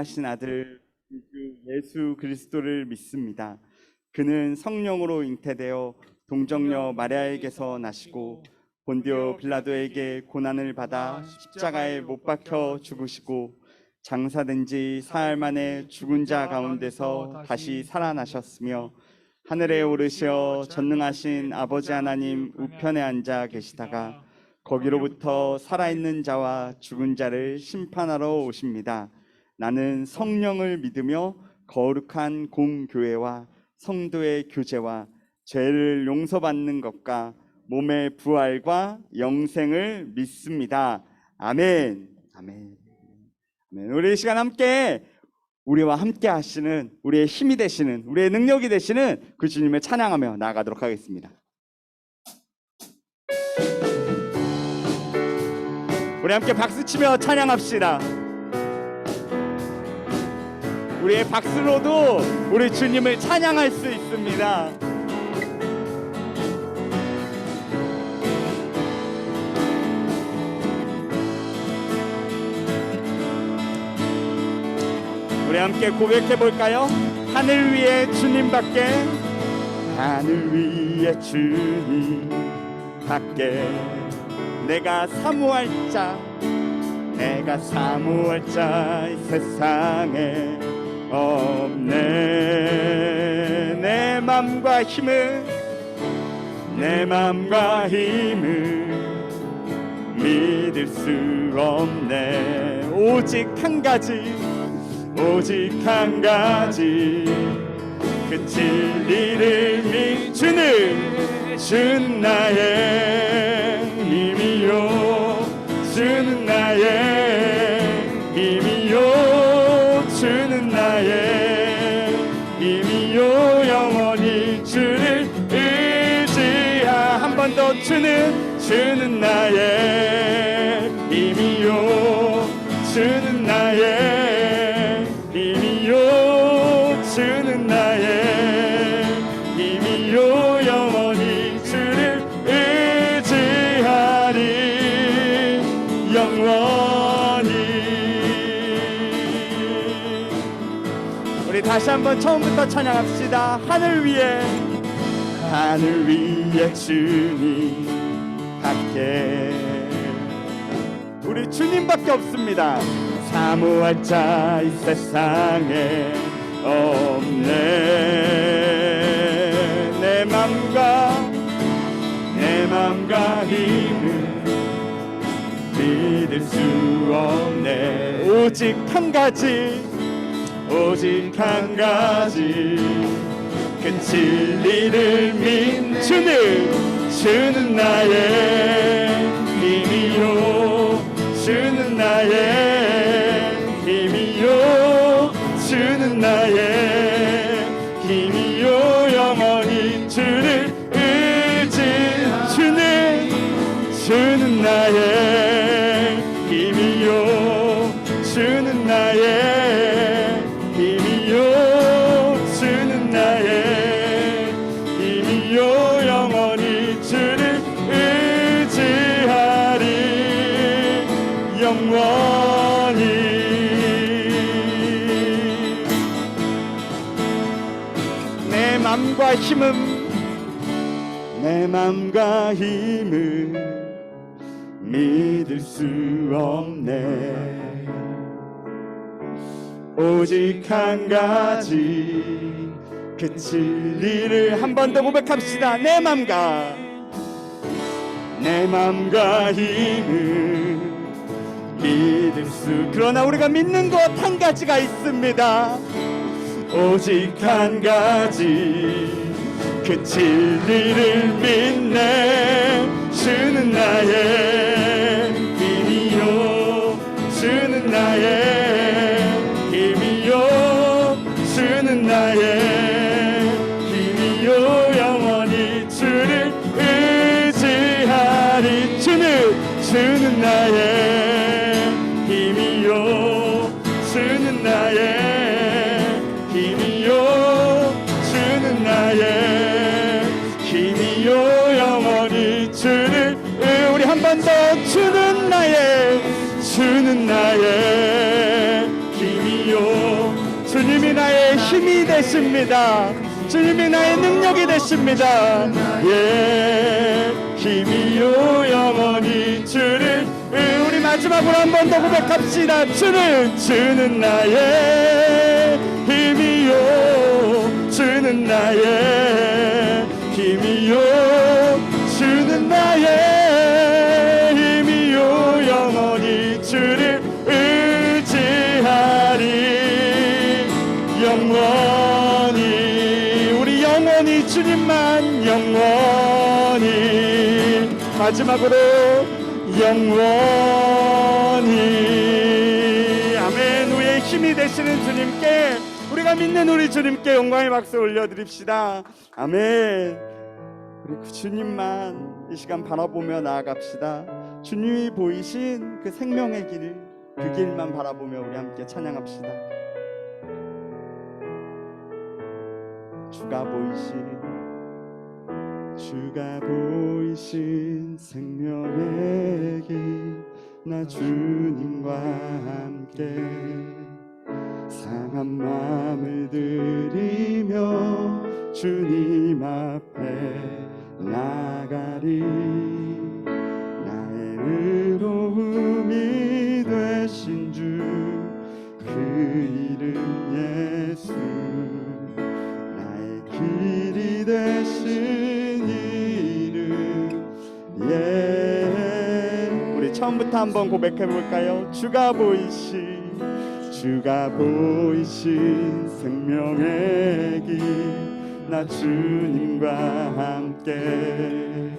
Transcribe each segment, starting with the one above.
하신 아들 예수 그리스도를 믿습니다. 그는 성령으로 잉태되어 동정녀 마리아에게서 나시고 본디오 빌라도에게 고난을 받아 십자가에 못 박혀 죽으시고 장사된 지 사흘 만에 죽은 자 가운데서 다시 살아나셨으며 하늘에 오르시어 전능하신 아버지 하나님 우편에 앉아 계시다가 거기로부터 살아있는 자와 죽은 자를 심판하러 오십니다. 나는 성령을 믿으며 거룩한 공교회와 성도의 교제와 죄를 용서받는 것과 몸의 부활과 영생을 믿습니다. 아멘. 아멘. 아멘. 우리 이 시간 함께 우리와 함께 하시는, 우리의 힘이 되시는, 우리의 능력이 되시는 그 주님을 찬양하며 나아가도록 하겠습니다. 우리 함께 박수치며 찬양합시다. 우리의 박수로도 우리 주님을 찬양할 수 있습니다. 우리 함께 고백해 볼까요? 하늘 위에 주님밖에, 하늘 위에 주님 밖에 내가 사모할 자, 내가 사모할 자 이 세상에 없네. 내 맘과 힘을, 내 맘과 힘을 믿을 수 없네. 오직 한 가지, 오직 한 가지, 그 진리를 주는 나의 힘이요, 주는 나의 힘이요, 주는 나의 힘이요. 영원히 주를 의지하. 한 번 더. 주는 나의 힘이요, 주는 나의 힘이요, 주는 나의 힘이요. 영원히 주를 의지하리. 영원히. 우리 다시 한번 처음부터 찬양합시다. 하늘 위에 주님 밖에, 우리 주님밖에 없습니다. 사모할 자 이 세상에 없네. 내 맘과 힘을 믿을 수 없네. 오직 한 가지, 오직 한 가지, 그 진리를 믿는 주는 나의 힘이요, 주는 나의 힘이요, 주는 나의 힘이요. 영원히 주를 주는 나의 힘이요, 주는 나의 힘이요, 주는 나의 힘이요. 영원히 주를 의지하리. 영원히. 내 맘과 힘을 믿을 수 없네. 오직 한 가지, 그 진리를 한 번 더 고백합시다. 내 맘과 힘을 믿을 수. 그러나 우리가 믿는 것 한 가지가 있습니다. 오직 한 가지, 그 진리를 믿네. 주는 나의 힘이요, 주는 나의 힘이요, 주는 나의 힘이요. 영원히 주를 의지하리. 주는 나의 힘이요, 주는 나의 힘이요, 주는 나의 힘이요. 영원히 주를. 우리 한 번 더. 주는 나의 힘이요, 주님이 나의 힘이 되십니다. 주님이 나의 능력이 되십니다. 예, 힘이요 영원히 주를. 우리 마지막으로 한 번 더 고백합시다. 주는 나의 힘이요, 주는 나의 힘이요, 주는 나의 힘이요 영원히 주를 의지하리. 영원히, 우리 영원히 주님만, 영원히. 마지막으로 영원히. 아멘. 우리의 힘이 되시는 주님께, 우리가 믿는 우리 주님께 영광의 박수 올려드립시다. 아멘. 우리 그 주님만 이 시간 바라보며 나아갑시다. 주님이 보이신 그 생명의 길, 그 길만 바라보며 우리 함께 찬양합시다. 주가 보이신 생명의 길, 나 주님과 함께 상한 마음을 들이며 주님 앞에 나가리. 나의 의로움이 되신 주, 그 이름 예수. 나의 길이 되신 이름. 예, 우리 처음부터 한번 고백해 볼까요? 주가 보이신 생명의 길, 나 주님과 함께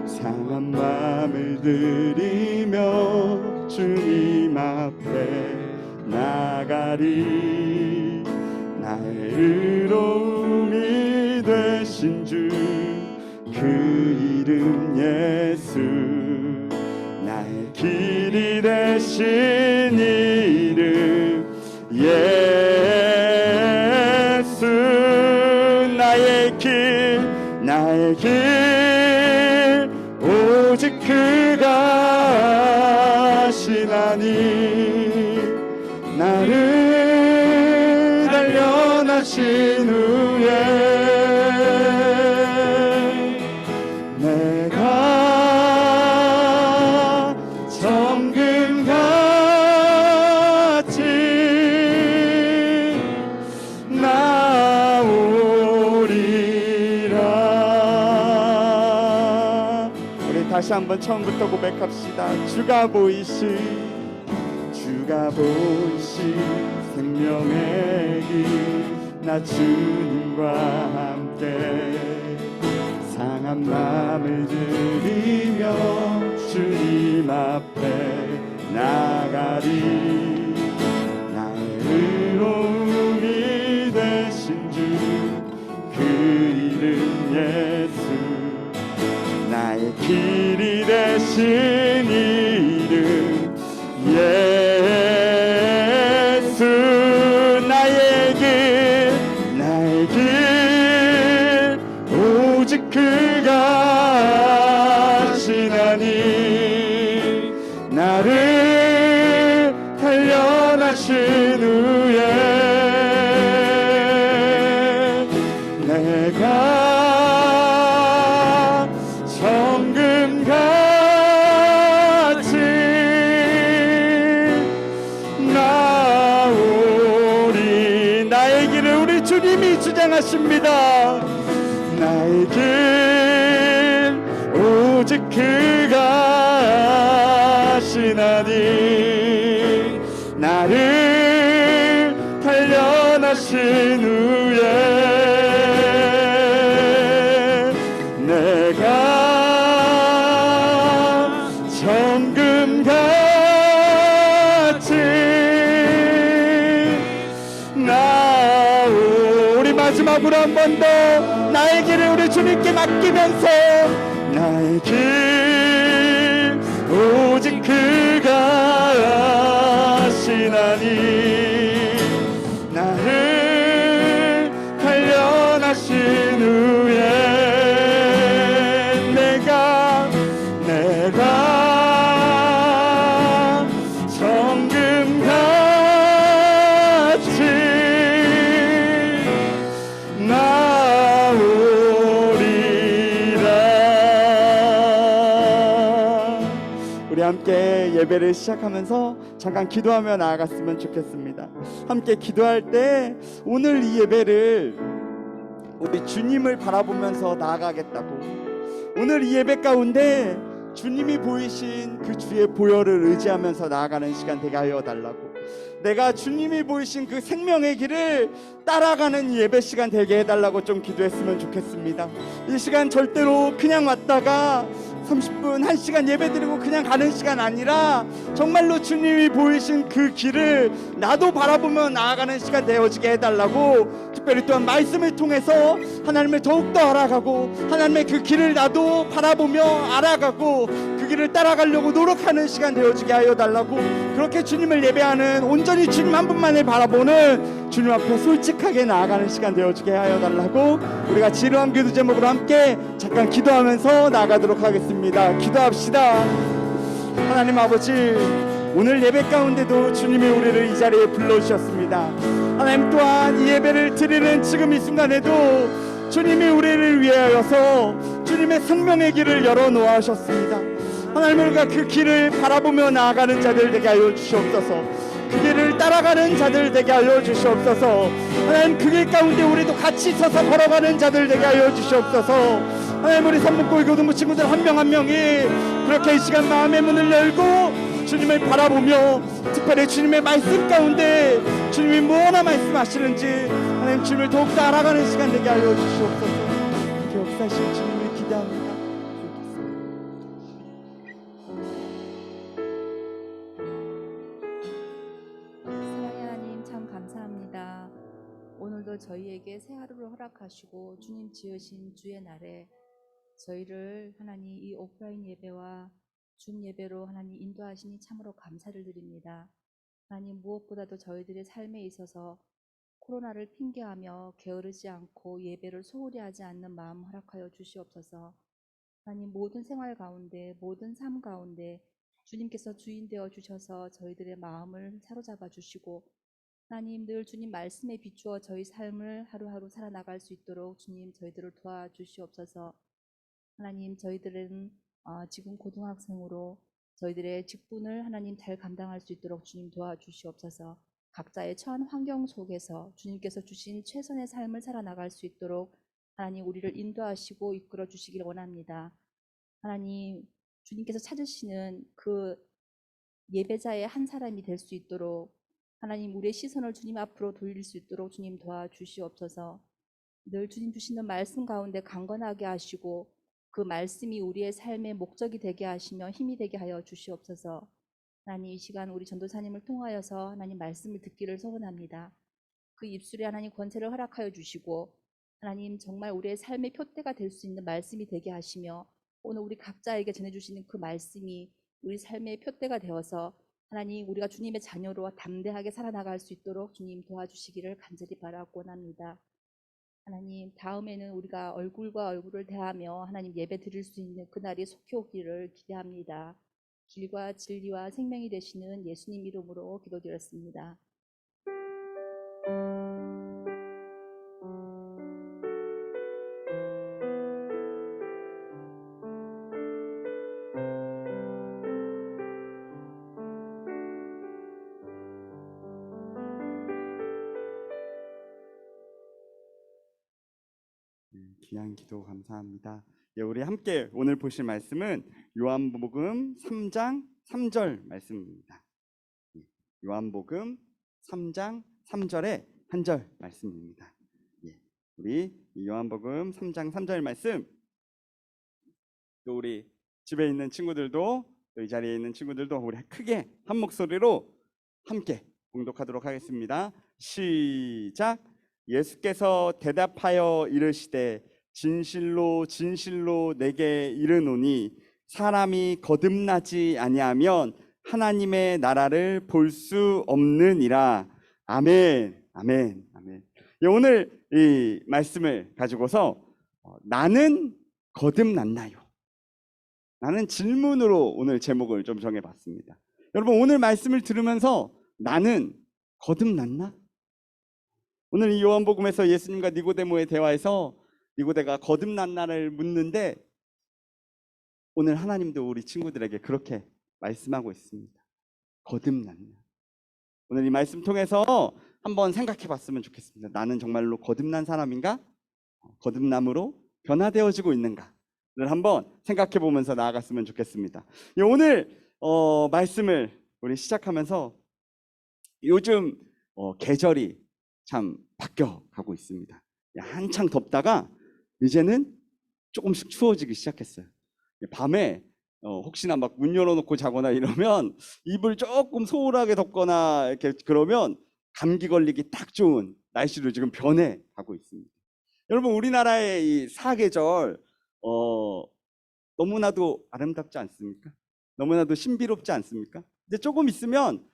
상한 마음을 들이며 주님 앞에 나가리. 나의 의로움이 되신 주, 그 이름 예수. 나의 길이 되신 이름 예수. 나의 길 오직 그가 하시나니. 나를 단련하신 후에 내가 정금같이 나오리라. 우리 다시 한번 처음부터 고백합시다. 주가 보이신 생명의 길, 나 주님과 함께 상한 마음을 들이며 주님 앞에 나가리. 나의 의로움이 되신 주, 그 이름 예수. 나의 길이 되신 이름 예수. 나의 길 오직 그가 하시나니. 나를 단련하신 후에 내가 정금같이 나오리. 나의 길을 우리 주님이 주장하십니다. 나의 길 오직 그가 하시나니. 나를 단련하신 후에 내가 정금같이 우리 마지막으로 한 번 더 나의 길을 우리 주님께 맡기면서 나의 길 오직 그가 하시나니. 나를 단련하신 후에 내가 정금같이 함께 예배를 시작하면서 잠깐 기도하며 나아갔으면 좋겠습니다. 함께 기도할 때 오늘 이 예배를 우리 주님을 바라보면서 나아가겠다고, 오늘 이 예배 가운데 주님이 보이신 그 주의 보혈을 의지하면서 나아가는 시간 되게 하여 달라고, 내가 주님이 보이신 그 생명의 길을 따라가는 예배 시간 되게 해달라고 좀 기도했으면 좋겠습니다. 이 시간 절대로 그냥 왔다가 30분, 1시간 예배 드리고 그냥 가는 시간 아니라 정말로 주님이 보이신 그 길을 나도 바라보며 나아가는 시간 되어지게 해달라고, 특별히 또한 말씀을 통해서 하나님을 더욱더 알아가고 하나님의 그 길을 나도 바라보며 알아가고 그 길을 따라가려고 노력하는 시간 되어지게 하여 달라고, 그렇게 주님을 예배하는, 온전히 주님 한 분만을 바라보는 주님 앞에 솔직하게 나아가는 시간 되어지게 하여 달라고, 우리가 지루한 기도 제목으로 함께 잠깐 기도하면서 나아가도록 하겠습니다. 기도합시다. 하나님 아버지, 오늘 예배 가운데도 주님이 우리를 이 자리에 불러주셨습니다. 하나님 또한 이 예배를 드리는 지금 이 순간에도 주님이 우리를 위하여서 주님의 생명의 길을 열어놓으셨습니다. 하나님, 우리가 그 길을 바라보며 나아가는 자들 되게 하여 주시옵소서. 그 길을 따라가는 자들 되게 하여 주시옵소서. 하나님, 그 길 가운데 우리도 같이 서서 걸어가는 자들 되게 하여 주시옵소서. 하나님, 우리 삼복고의 교동부 친구들 한 명 한 명이 그렇게 이 시간 마음의 문을 열고 주님을 바라보며, 특별히 주님의 말씀 가운데 주님이 무엇나 말씀하시는지 하나님 주님을 더욱더 알아가는 시간 되게 하여 주시옵소서. 그 역사하신 주님을 기대합니다. 사랑의 하나님, 참 감사합니다. 오늘도 저희에게 새 하루를 허락하시고 주님 지으신 주의 날에 저희를 하나님 이 오프라인 예배와 줌 예배로 하나님 인도하시니 참으로 감사를 드립니다. 하나님, 무엇보다도 저희들의 삶에 있어서 코로나를 핑계하며 게으르지 않고 예배를 소홀히 하지 않는 마음 허락하여 주시옵소서. 하나님, 모든 생활 가운데, 모든 삶 가운데 주님께서 주인 되어 주셔서 저희들의 마음을 사로잡아 주시고, 하나님, 늘 주님 말씀에 비추어 저희 삶을 하루하루 살아나갈 수 있도록 주님 저희들을 도와주시옵소서. 하나님, 저희들은 지금 고등학생으로 저희들의 직분을 하나님 잘 감당할 수 있도록 주님 도와주시옵소서. 각자의 처한 환경 속에서 주님께서 주신 최선의 삶을 살아나갈 수 있도록 하나님 우리를 인도하시고 이끌어 주시길 원합니다. 하나님, 주님께서 찾으시는 그 예배자의 한 사람이 될 수 있도록 하나님, 우리의 시선을 주님 앞으로 돌릴 수 있도록 주님 도와주시옵소서. 늘 주님 주시는 말씀 가운데 강건하게 하시고 그 말씀이 우리의 삶의 목적이 되게 하시며 힘이 되게 하여 주시옵소서. 하나님, 이 시간 우리 전도사님을 통하여서 하나님 말씀을 듣기를 소원합니다. 그 입술에 하나님 권세를 허락하여 주시고 하나님, 정말 우리의 삶의 표대가 될 수 있는 말씀이 되게 하시며 오늘 우리 각자에게 전해주시는 그 말씀이 우리 삶의 표대가 되어서 하나님, 우리가 주님의 자녀로 담대하게 살아나갈 수 있도록 주님 도와주시기를 간절히 바라고 원합니다. 하나님, 다음에는 우리가 얼굴과 얼굴을 대하며 하나님 예배 드릴 수 있는 그날이 속히 오기를 기대합니다. 길과 진리와 생명이 되시는 예수님 이름으로 기도드렸습니다. 귀한 기도 감사합니다. 예, 우리 함께 오늘 보실 말씀은 요한복음 3장 3절 말씀입니다. 요한복음 3장 3절의 한 절 말씀입니다. 예, 우리 요한복음 3장 3절 말씀, 또 우리 집에 있는 친구들도, 또 이 자리에 있는 친구들도 우리 크게 한 목소리로 함께 봉독하도록 하겠습니다. 시작. 예수께서 대답하여 이르시되 진실로 진실로 내게 이르노니 사람이 거듭나지 아니하면 하나님의 나라를 볼 수 없느니라. 아멘. 아멘. 아멘. 오늘 이 말씀을 가지고서 나는 거듭났나요? 나는 질문으로 오늘 제목을 좀 정해봤습니다. 여러분, 오늘 말씀을 들으면서 나는 거듭났나? 오늘 이 요한복음에서 예수님과 니고데모의 대화에서 니고데가 거듭났나를 묻는데, 오늘 하나님도 우리 친구들에게 그렇게 말씀하고 있습니다. 거듭났냐. 오늘 이 말씀 통해서 한번 생각해 봤으면 좋겠습니다. 나는 정말로 거듭난 사람인가? 거듭남으로 변화되어지고 있는가를 한번 생각해 보면서 나아갔으면 좋겠습니다. 오늘 말씀을 우리 시작하면서 요즘 계절이 참 바뀌어가고 있습니다. 한창 덥다가 이제는 조금씩 추워지기 시작했어요. 밤에 혹시나 막 문 열어놓고 자거나 이러면 이불 조금 소홀하게 덮거나 이렇게 그러면 감기 걸리기 딱 좋은 날씨로 지금 변해가고 있습니다. 여러분, 우리나라의 이 사계절 너무나도 아름답지 않습니까? 너무나도 신비롭지 않습니까? 이제 조금 있으면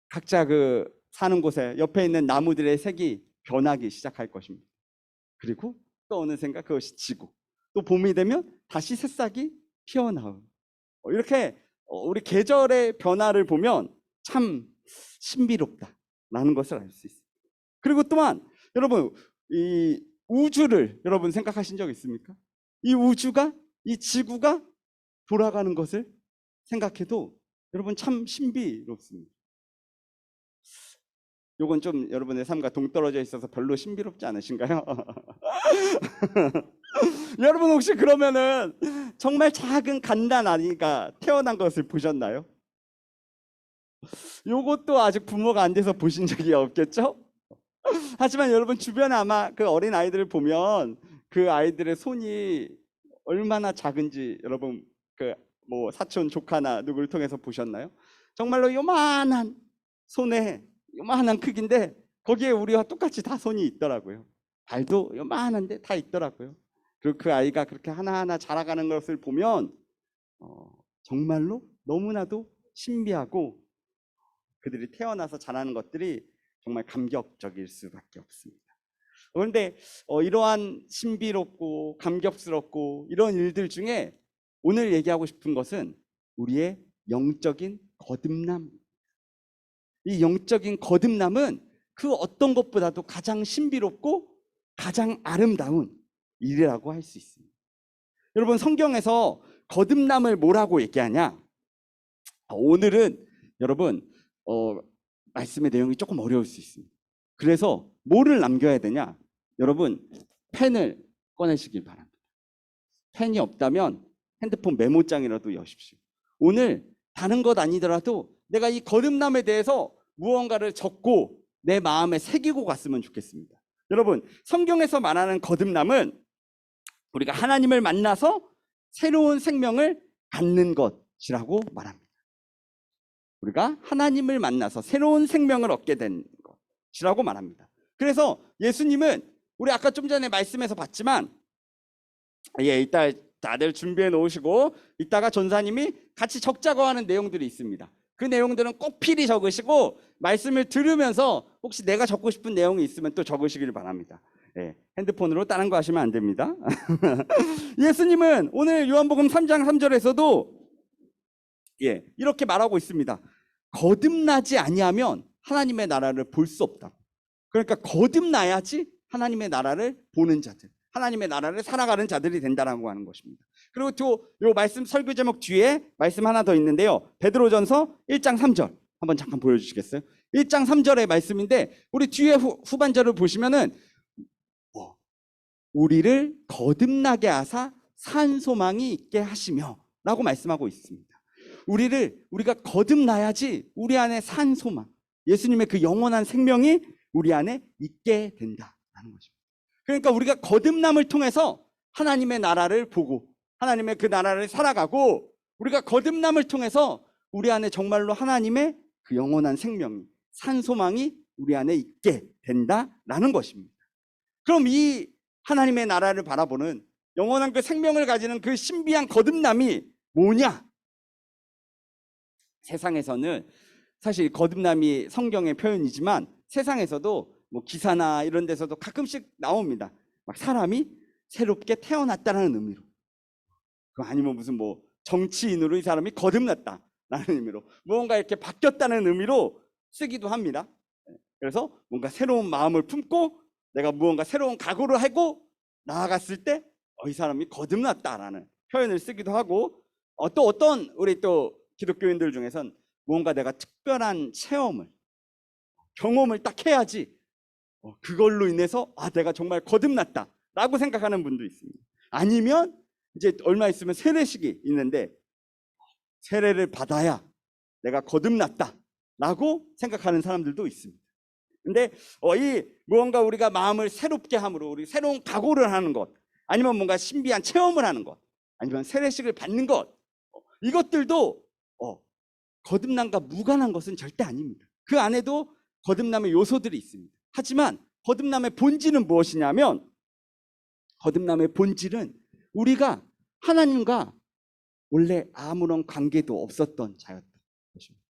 각자 그 사는 곳에 옆에 있는 나무들의 색이 변하기 시작할 것입니다. 그리고 또 어느샌가 그것이 지고 또 봄이 되면 다시 새싹이 피어나오고 이렇게 우리 계절의 변화를 보면 참 신비롭다라는 것을 알 수 있습니다. 그리고 또한 여러분, 이 우주를 여러분 생각하신 적 있습니까? 이 우주가, 이 지구가 돌아가는 것을 생각해도 여러분 참 신비롭습니다. 요건 좀 여러분의 삶과 동떨어져 있어서 별로 신비롭지 않으신가요? 여러분 혹시 그러면은 정말 작은 갓난 아기가 태어난 것을 보셨나요? 요것도 아직 부모가 안 돼서 보신 적이 없겠죠? 하지만 여러분 주변에 아마 그 어린 아이들을 보면 그 아이들의 손이 얼마나 작은지 여러분 그 뭐 사촌 조카나 누구를 통해서 보셨나요? 정말로 요만한 손에 요만한 크기인데 거기에 우리와 똑같이 다 손이 있더라고요. 발도 요만한데 다 있더라고요. 그리고 그 아이가 그렇게 하나하나 자라가는 것을 보면 정말로 너무나도 신비하고 그들이 태어나서 자라는 것들이 정말 감격적일 수밖에 없습니다. 그런데 이러한 신비롭고 감격스럽고 이런 일들 중에 오늘 얘기하고 싶은 것은 우리의 영적인 거듭남. 이 영적인 거듭남은 그 어떤 것보다도 가장 신비롭고 가장 아름다운 일이라고 할 수 있습니다. 여러분, 성경에서 거듭남을 뭐라고 얘기하냐? 오늘은 여러분 말씀의 내용이 조금 어려울 수 있습니다. 그래서 뭐를 남겨야 되냐? 여러분, 펜을 꺼내시길 바랍니다. 펜이 없다면 핸드폰 메모장이라도 여십시오. 오늘 다른 것 아니더라도 내가 이 거듭남에 대해서 무언가를 적고 내 마음에 새기고 갔으면 좋겠습니다. 여러분, 성경에서 말하는 거듭남은 우리가 하나님을 만나서 새로운 생명을 갖는 것이라고 말합니다. 우리가 하나님을 만나서 새로운 생명을 얻게 된 것이라고 말합니다. 그래서 예수님은 우리 아까 좀 전에 말씀에서 봤지만 이따 다들 준비해 놓으시고 이따가 전사님이 같이 적자고 하는 내용들이 있습니다. 그 내용들은 꼭 필히 적으시고 말씀을 들으면서 혹시 내가 적고 싶은 내용이 있으면 또 적으시길 바랍니다. 핸드폰으로 다른 거 하시면 안 됩니다. 예수님은 오늘 요한복음 3장 3절에서도 이렇게 말하고 있습니다. 거듭나지 아니하면 하나님의 나라를 볼 수 없다. 그러니까 거듭나야지 하나님의 나라를 보는 자들, 하나님의 나라를 살아가는 자들이 된다라고 하는 것입니다. 그리고 또 요 말씀 설교 제목 뒤에 말씀 하나 더 있는데요. 베드로전서 1장 3절 한번 잠깐 보여주시겠어요? 1장 3절의 말씀인데 우리 뒤에 후반절을 보시면은 우리를 거듭나게 하사 산 소망이 있게 하시며 라고 말씀하고 있습니다. 우리가 거듭나야지 우리 안에 산 소망, 예수님의 그 영원한 생명이 우리 안에 있게 된다라는 것입니다. 그러니까 우리가 거듭남을 통해서 하나님의 나라를 보고 하나님의 그 나라를 살아가고 우리가 거듭남을 통해서 우리 안에 정말로 하나님의 그 영원한 생명이 산 소망이 우리 안에 있게 된다라는 것입니다. 그럼 이 하나님의 나라를 바라보는 영원한 그 생명을 가지는 그 신비한 거듭남이 뭐냐? 세상에서는 사실 거듭남이 성경의 표현이지만 세상에서도 뭐 기사나 이런 데서도 가끔씩 나옵니다. 막 사람이 새롭게 태어났다는 의미로, 아니면 무슨 뭐 정치인으로 이 사람이 거듭났다라는 의미로, 무언가 이렇게 바뀌었다는 의미로 쓰기도 합니다. 그래서 뭔가 새로운 마음을 품고 내가 무언가 새로운 각오를 하고 나아갔을 때 이 사람이 거듭났다라는 표현을 쓰기도 하고, 또 어떤 우리 또 기독교인들 중에선 무언가 내가 특별한 체험을, 경험을 딱 해야지 그걸로 인해서 내가 정말 거듭났다 라고 생각하는 분도 있습니다. 아니면 이제 얼마 있으면 세례식이 있는데 세례를 받아야 내가 거듭났다 라고 생각하는 사람들도 있습니다. 근데 이 무언가 우리가 마음을 새롭게 함으로 우리 새로운 각오를 하는 것, 아니면 뭔가 신비한 체험을 하는 것, 아니면 세례식을 받는 것, 이것들도 거듭남과 무관한 것은 절대 아닙니다. 그 안에도 거듭남의 요소들이 있습니다. 하지만 거듭남의 본질은 무엇이냐면, 거듭남의 본질은 우리가 하나님과 원래 아무런 관계도 없었던 자였던 것입니다.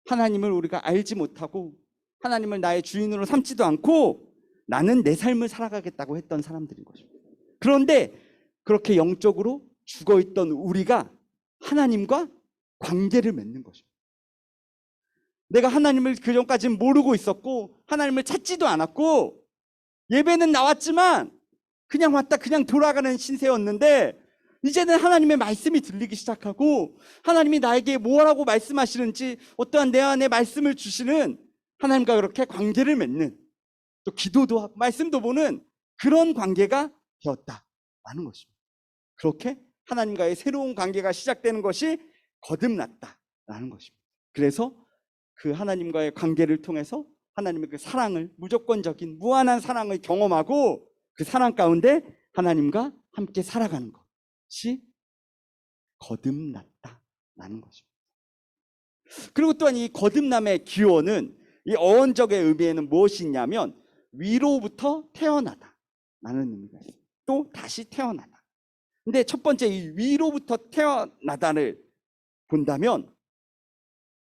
하나님을 우리가 알지 못하고 하나님을 나의 주인으로 삼지도 않고 나는 내 삶을 살아가겠다고 했던 사람들인 것입니다. 그런데 그렇게 영적으로 죽어있던 우리가 하나님과 관계를 맺는 것입니다. 내가 하나님을 그전까지는 모르고 있었고 하나님을 찾지도 않았고 예배는 나왔지만 그냥 왔다 그냥 돌아가는 신세였는데, 이제는 하나님의 말씀이 들리기 시작하고 하나님이 나에게 뭐라고 말씀하시는지, 어떠한 내 안에 말씀을 주시는, 하나님과 그렇게 관계를 맺는, 또 기도도 하고 말씀도 보는 그런 관계가 되었다라는 것입니다. 그렇게 하나님과의 새로운 관계가 시작되는 것이 거듭났다라는 것입니다. 그래서 그 하나님과의 관계를 통해서 하나님의 그 사랑을, 무조건적인 무한한 사랑을 경험하고 그 사랑 가운데 하나님과 함께 살아가는 것이 거듭났다라는 것입니다. 그리고 또한 이 거듭남의 기원은, 이 어원적의 의미에는 무엇이 있냐면 위로부터 태어나다라는 의미가 있습니다. 또 다시 태어나다. 근데 첫 번째 이 위로부터 태어나다를 본다면,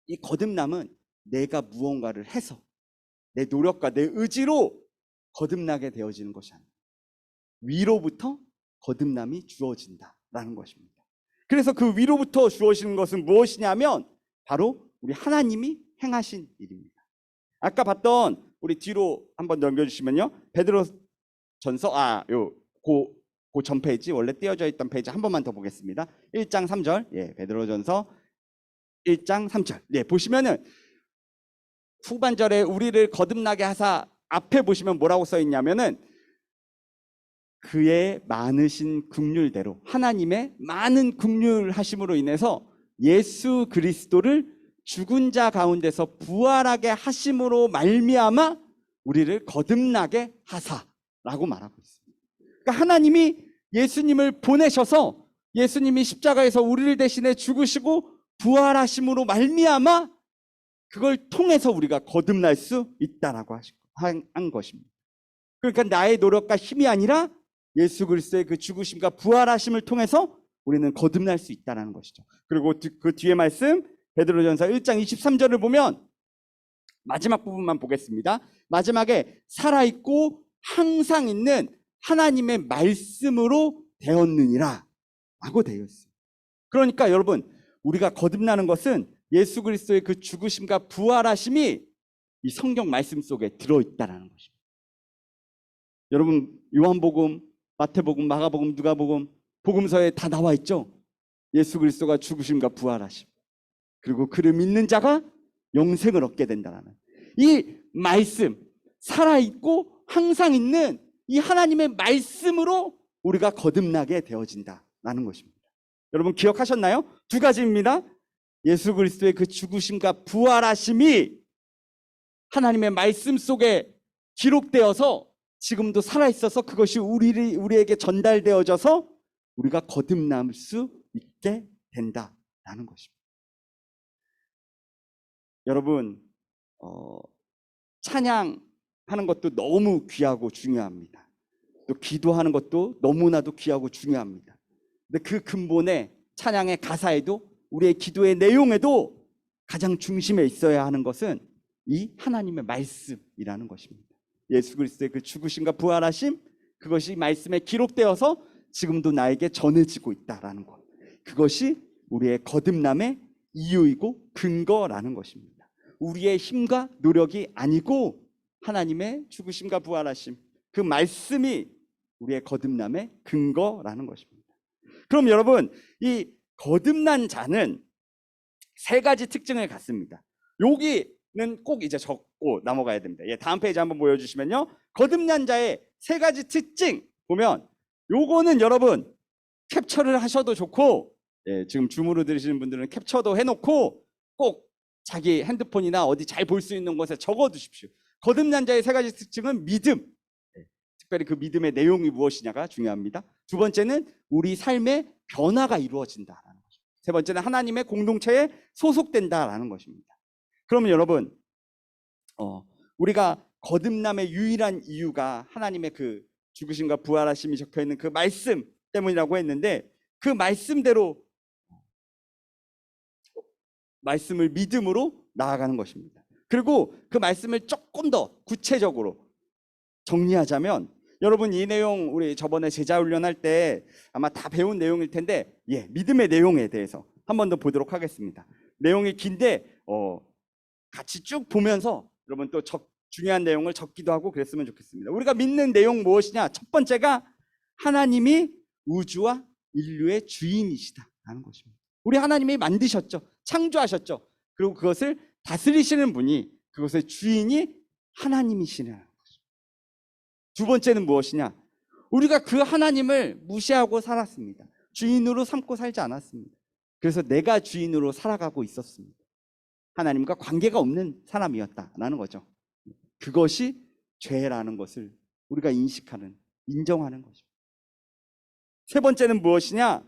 이 거듭남은 내가 무언가를 해서 내 노력과 내 의지로 거듭나게 되어지는 것이 아니에요. 위로부터 거듭남이 주어진다라는 것입니다. 그래서 그 위로부터 주어지는 것은 무엇이냐면 바로 우리 하나님이 행하신 일입니다. 아까 봤던, 우리 뒤로 한번 넘겨주시면요, 베드로전서 그 전 페이지, 원래 띄어져 있던 페이지 한 번만 더 보겠습니다. 1장 3절, 베드로전서 1장 3절. 보시면은 후반절에 우리를 거듭나게 하사, 앞에 보시면 뭐라고 써 있냐면은 그의 많으신 긍휼대로, 하나님의 많은 긍휼하심으로 인해서 예수 그리스도를 죽은 자 가운데서 부활하게 하심으로 말미암아 우리를 거듭나게 하사라고 말하고 있습니다. 그러니까 하나님이 예수님을 보내셔서 예수님이 십자가에서 우리를 대신해 죽으시고 부활하심으로 말미암아 그걸 통해서 우리가 거듭날 수 있다라고 한 것입니다. 그러니까 나의 노력과 힘이 아니라 예수 그리스도의 그 죽으심과 부활하심을 통해서 우리는 거듭날 수 있다는 것이죠. 그리고 그 뒤에 말씀, 베드로전서 1장 23절을 보면 마지막 부분만 보겠습니다. 마지막에 살아있고 항상 있는 하나님의 말씀으로 되었느니라 라고 되어 있습니다. 그러니까 여러분, 우리가 거듭나는 것은 예수 그리스도의 그 죽으심과 부활하심이 이 성경 말씀 속에 들어있다는 것입니다. 여러분, 요한복음, 마태복음, 마가복음, 누가복음, 복음서에 다 나와 있죠. 예수 그리스도가 죽으심과 부활하심, 그리고 그를 믿는 자가 영생을 얻게 된다는 이 말씀, 살아있고 항상 있는 이 하나님의 말씀으로 우리가 거듭나게 되어진다라는 것입니다. 여러분 기억하셨나요? 두 가지입니다. 예수 그리스도의 그 죽으심과 부활하심이 하나님의 말씀 속에 기록되어서 지금도 살아있어서 그것이 우리에게 전달되어져서 우리가 거듭날 수 있게 된다라는 것입니다. 여러분, 찬양하는 것도 너무 귀하고 중요합니다. 또 기도하는 것도 너무나도 귀하고 중요합니다. 근데 그 근본의 찬양의 가사에도, 우리의 기도의 내용에도 가장 중심에 있어야 하는 것은 이 하나님의 말씀이라는 것입니다. 예수 그리스도의 그 죽으심과 부활하심, 그것이 말씀에 기록되어서 지금도 나에게 전해지고 있다라는 것, 그것이 우리의 거듭남의 이유이고 근거라는 것입니다. 우리의 힘과 노력이 아니고 하나님의 죽으심과 부활하심, 그 말씀이 우리의 거듭남의 근거라는 것입니다. 그럼 여러분, 이 거듭난 자는 세 가지 특징을 갖습니다. 여기는 꼭 이제 적고 넘어가야 됩니다. 예, 다음 페이지 한번 보여주시면요. 거듭난 자의 세 가지 특징 보면 요거는 여러분 캡처를 하셔도 좋고, 예, 지금 줌으로 들으시는 분들은 캡처도 해놓고 꼭 자기 핸드폰이나 어디 잘 볼 수 있는 곳에 적어두십시오. 거듭난 자의 세 가지 특징은 믿음, 예, 특별히 그 믿음의 내용이 무엇이냐가 중요합니다. 두 번째는 우리 삶의 변화가 이루어진다라는 것입니다. 세 번째는 하나님의 공동체에 소속된다라는 것입니다. 그러면 여러분, 우리가 거듭남의 유일한 이유가 하나님의 그 죽으심과 부활하심이 적혀있는 그 말씀 때문이라고 했는데, 그 말씀대로 말씀을 믿음으로 나아가는 것입니다. 그리고 그 말씀을 조금 더 구체적으로 정리하자면, 여러분 이 내용 우리 저번에 제자 훈련할 때 아마 다 배운 내용일 텐데, 예, 믿음의 내용에 대해서 한 번 더 보도록 하겠습니다. 내용이 긴데 같이 쭉 보면서 여러분 또 중요한 내용을 적기도 하고 그랬으면 좋겠습니다. 우리가 믿는 내용 무엇이냐? 첫 번째가 하나님이 우주와 인류의 주인이시다라는 것입니다. 우리 하나님이 만드셨죠. 창조하셨죠. 그리고 그것을 다스리시는 분이, 그것의 주인이 하나님이시라는 것입니다. 두 번째는 무엇이냐? 우리가 그 하나님을 무시하고 살았습니다. 주인으로 삼고 살지 않았습니다. 그래서 내가 주인으로 살아가고 있었습니다. 하나님과 관계가 없는 사람이었다라는 거죠. 그것이 죄라는 것을 우리가 인식하는, 인정하는 것입니다. 세 번째는 무엇이냐?